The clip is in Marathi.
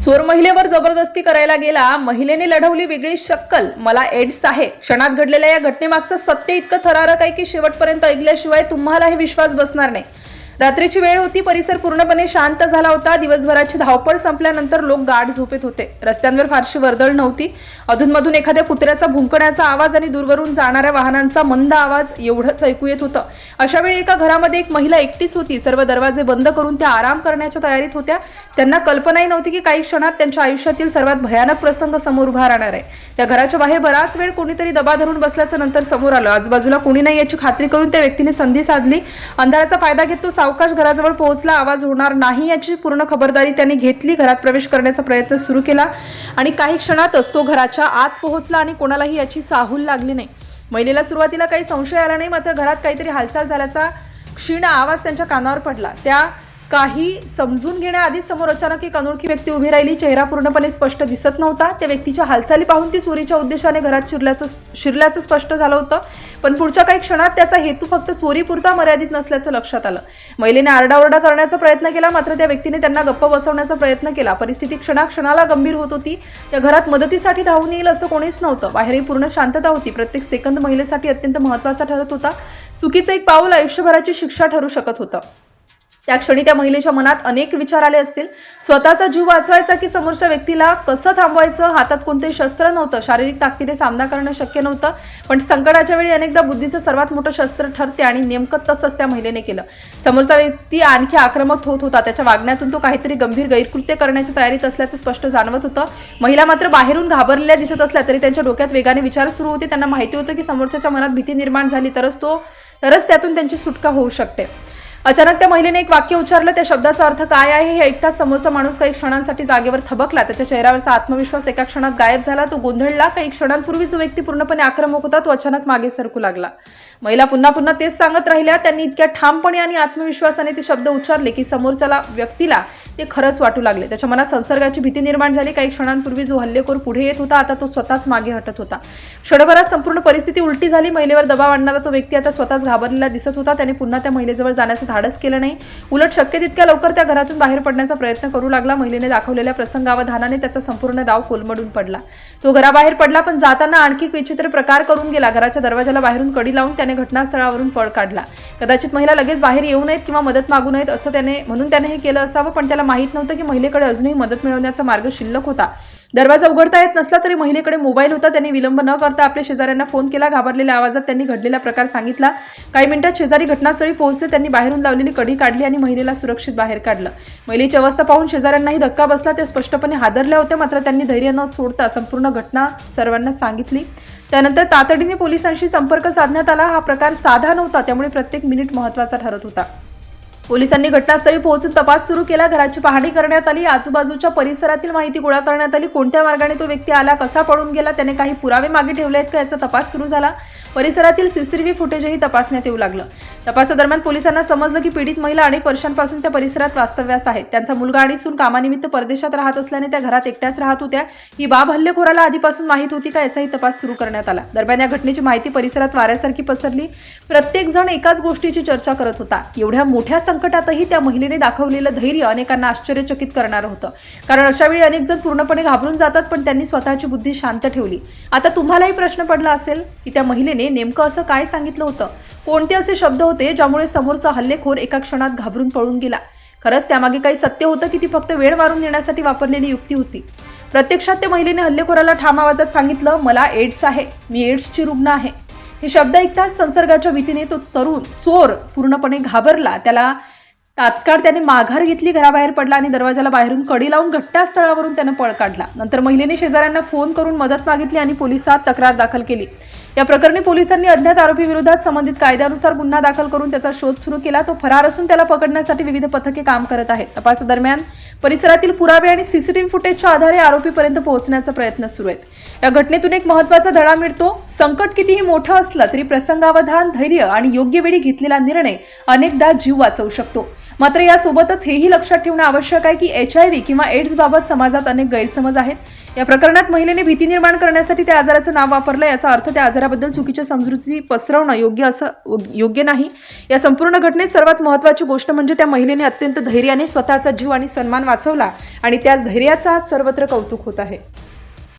चोर महिलेवर जबरदस्ती करायला गेला, महिलेने लढवली वेगळी शक्कल, मला एड्स आहे. क्षणात घडलेल्या या घटनेमागचं सत्य इतकं थरारक आहे की शेवटपर्यंत ऐकल्याशिवाय तुम्हालाही विश्वास बसणार नाही. रात्रीची वेळ होती, परिसर पूर्णपणे शांत झाला होता. दिवसभराची धावपळ संपल्यानंतर लोक गाढ झोपेत होते. रस्त्यांवर फारशी वर्दळ नव्हती. अधूनमधून एखाद्या कुत्र्याचा भुंकण्याचा आवाज आणि दूरवरून जाणाऱ्या वाहनांचा मंद आवाज एवढंच ऐकू येत होतं. अशा वेळी एका घरामध्ये एक महिला एकटीच होती. सर्व दरवाजे बंद करून त्या आराम करण्याच्या तयारीत होत्या. त्यांना कल्पनाही नव्हती की काही क्षणात त्यांच्या आयुष्यातील सर्वात भयानक प्रसंग समोर उभा राहणार आहे. त्या घराच्या बाहेर बराच वेळ कोणीतरी दबा धरून बसल्याचं नंतर समोर आलं. आजूबाजूला कोणी नाही याची खात्री करून त्या व्यक्तीने संधी साधली. अंधाराचा फायदा घेत तो सावकाश घराजवळ पोहोचला. आवाज होणार नाही याची पूर्ण खबरदारी त्याने घेतली. घरात प्रवेश करण्याचा प्रयत्न सुरू केला आणि काही क्षणातच तो घराच्या आत पोहोचला आणि कोणालाही याची चाहूल लागली नाही. महिलेला सुरुवातीला काही संशय आला नाही, मात्र घरात काहीतरी हालचाल झाल्याचा क्षीण आवाज त्यांच्या कानावर पडला. त्या काही समजून घेण्याआधी समोर अचानक एक अनोळखी व्यक्ती उभी राहिली. चेहरा पूर्णपणे स्पष्ट दिसत नव्हता. त्या व्यक्तीच्या हालचाली पाहून ती चोरीच्या उद्देशाने घरात शिरल्याचं स्पष्ट झालं होतं. पण पुढच्या काही क्षणात त्याचा हेतू फक्त चोरीपुरता मर्यादित नसल्याचं लक्षात आलं. महिलेने आरडाओरडा करण्याचा प्रयत्न केला, मात्र त्या व्यक्तीने त्यांना गप्प बसवण्याचा प्रयत्न केला. परिस्थिती क्षणाक्षणाला गंभीर होत होती. त्या घरात मदतीसाठी धावून येईल असं कोणीच नव्हतं. बाहेरही पूर्ण शांतता होती. प्रत्येक सेकंद महिलेसाठी अत्यंत महत्त्वाचा ठरत होता. चुकीचं एक पाऊल आयुष्यभराची शिक्षा ठरू शकत होतं. त्या क्षणी त्या महिलेच्या मनात अनेक विचार आले असतील. स्वतःचा जीव वाचवायचा की समोरच्या व्यक्तीला कसं थांबवायचं? हातात कोणतेही शस्त्र नव्हतं. शारीरिक ताकदीने सामना करणं शक्य नव्हतं. पण संकटाच्या वेळी अनेकदा बुद्धीचं सर्वात मोठं शस्त्र ठरते आणि नेमकं तसंच त्या महिलेने केलं. समोरचा व्यक्ती आणखी आक्रमक होत होता. त्याच्या वागण्यातून तो काहीतरी गंभीर गैरकृत्य करण्याच्या तयारीत असल्याचं स्पष्ट जाणवत होतं. महिला मात्र बाहेरून घाबरलेल्या दिसत असल्या तरी त्यांच्या डोक्यात वेगाने विचार सुरू होते. त्यांना माहिती होतं की समोरच्याच्या मनात भीती निर्माण झाली तरच त्यातून त्यांची सुटका होऊ शकते. अचानक त्या महिलेने एक वाक्य उच्चारलं. त्या शब्दाचा अर्थ काय आहे हे ऐकताच समोरचा माणूस काही क्षणांसाठी जागेवर थबकला. त्याच्या चेहऱ्यावरचा आत्मविश्वास एका क्षणात गायब झाला. तो गोंधळला. काही क्षणांपूर्वी जो व्यक्ती पूर्णपणे आक्रमक होता तो अचानक मागे सरकू लागला. महिला पुन्हा तेच सांगत राहिल्या. त्यांनी इतक्या ठामपणे आणि आत्मविश्वासाने ते शब्द उच्चारले की समोरच्या व्यक्तीला ते खरंच वाटू लागले. त्याच्या मनात संसर्गाची भीती निर्माण झाली. काही क्षणांपूर्वी जो हल्लेखोर पुढे येत होता आता तो स्वतःच मागे हटत होता. क्षणभरात संपूर्ण परिस्थिती उलटी झाली. महिलेवर दबाव आणणारा तो व्यक्ती आता स्वतःच घाबरलेला दिसत होता. त्याने पुन्हा त्या महिलेजवळ जाण्याचं धाडस केलं नाही. उलट शक्य तितक्या लवकर त्या घरातून बाहेर पडण्याचा प्रयत्न करू लागला. महिलेने दाखवलेल्या प्रसंगावधानाने त्याचा संपूर्ण डाव कोलमडून पडला. तो घराबाहेर पडला, पण जाताना आणखी विचित्र प्रकार करून गेला. घराच्या दरवाजाला बाहेरून कडी लावून त्याने घटनास्थळावरून पळ काढला. कदाचित महिला लगेच बाहेर येऊ नयेत किंवा मदत मागू नयेत म्हणून त्याने हे केलं असावं, पण त्याला माहित नव्हतं की महिलेकडे अजूनही मदत मिळवण्याचा मार्ग शिल्लक होता. दरवाजा उघडता येत नसला तरी महिलेकडे मोबाईल होता. त्यांनी विलंब न करता आपल्या शेजाऱ्यांना फोन केला. घाबरलेल्या आवाजात त्यांनी घडलेला प्रकार सांगितला. काही मिनिटात शेजारी घटनास्थळी पोहोचले. त्यांनी बाहेरून लावलेली कडी काढली आणि महिलेला सुरक्षित बाहेर काढलं. महिलेची अवस्था पाहून शेजाऱ्यांनाही धक्का बसला. ते स्पष्टपणे हादरल्या होत्या, मात्र त्यांनी धैर्य न सोडता संपूर्ण घटना सर्वांना सांगितली. त्यानंतर तातडीने पोलिसांशी संपर्क साधण्यात आला. हा प्रकार साधा नव्हता, त्यामुळे प्रत्येक मिनिट महत्त्वाचा ठरत होता. पोलिसांनी घटनास्थळी पोहोचून तपास सुरू केला. घराची पाहणी करण्यात आली. आजूबाजूच्या परिसरातील माहिती गोळा करण्यात आली. कोणत्या मार्गाने तो व्यक्ती आला, कसा पळून गेला, त्याने काही पुरावे मागे ठेवले आहेत का याचा तपास सुरू झाला. परिसरातील सीसीटीव्ही फुटेजही तपासण्यात येऊ लागलं. तपासादरम्यान पोलिसांना समजलं की पीडित महिला अनेक वर्षांपासून त्या परिसरात वास्तव्यास आहेत. त्यांचा मुलगा आणि सून कामानिमित्त परदेशात राहत असल्याने त्या घरात एकट्याच राहत होत्या. ही बाब हल्लेखोराला आधीपासून माहीत होती का याचाही तपास सुरू करण्यात आला. दरम्यान या घटनेची माहिती परिसरात वाऱ्यासारखी पसरली. प्रत्येक जण एकाच गोष्टीची चर्चा करत होता. एवढ्या मोठ्या संकटातही त्या महिलेने दाखवलेलं धैर्य अनेकांना आश्चर्यचकित करणारं होतं. कारण अशा वेळी अनेक जण पूर्णपणे घाबरून जातात, पण त्यांनी स्वतःची बुद्धी शांत ठेवली. आता तुम्हालाही प्रश्न पडला असेल की त्या महिलेने नेमकं असं काय सांगितलं होतं? कोणते असे शब्द होते ज्यामुळे समोरचा हल्लेखोर एका क्षणात घाबरून पळून गेला? खरंच त्यामागे काही सत्य होतं की ती फक्त वेळ मारून नेण्यासाठी वापरलेली युक्ती होती? प्रत्यक्षात त्या महिलेने हल्लेखोराला ठाम आवाजात सांगितलं, मला एड्स आहे, मी एड्सची रुग्ण आहे. हे शब्द ऐकताच संसर्गाच्या भीतीने तो तरुण चोर पूर्णपणे घाबरला. तात्काळ त्याने माघार घेतली, घराबाहेर पडला आणि दरवाजाला बाहेरून कडी लावून घटनास्थळावरून त्याने पळ काढला. नंतर महिलेने शेजाऱ्यांना फोन करून मदत मागितली आणि पोलिसात तक्रार दाखल केली. या प्रकरणी पोलिसांनी अज्ञात आरोपी विरोधात संबंधित कायद्यानुसार गुन्हा दाखल करून त्याचा शोध सुरू केला. तो फरार असून त्याला पकडण्यासाठी विविध पथके काम करत आहेत. तपासादरम्यान परिसरातील पुरावे आणि सीसीटीव्ही फुटेजच्या आधारे आरोपीपर्यंत पोहोचण्याचा प्रयत्न सुरू आहेत. या घटनेतून एक महत्त्वाचा धडा मिळतो. संकट कितीही मोठं असलं तरी प्रसंगावधान, धैर्य आणि योग्य वेळी घेतलेला निर्णय अनेकदा जीव वाचवू शकतो. मात्र यासोबतच हेही लक्षात ठेवणं आवश्यक आहे की HIV किंवा एड्स बाबत समाजात अनेक गैरसमज आहेत। या प्रकरणात महिलेने भीती निर्माण करण्यासाठी त्या आजाराचं नाव वापरलं, याचा अर्थ त्या आजाराबद्दल चुकीच्या समजुती पसरवणं योग्य नाही। या संपूर्ण घटनेत सर्वात महत्त्वाची गोष्ट म्हणजे त्या महिलेने अत्यंत धैर्याने स्वतःचा जीव आणि सन्मान वाचवला आणि त्याच धैर्याचा सर्वत्र कौतुक होत आहे।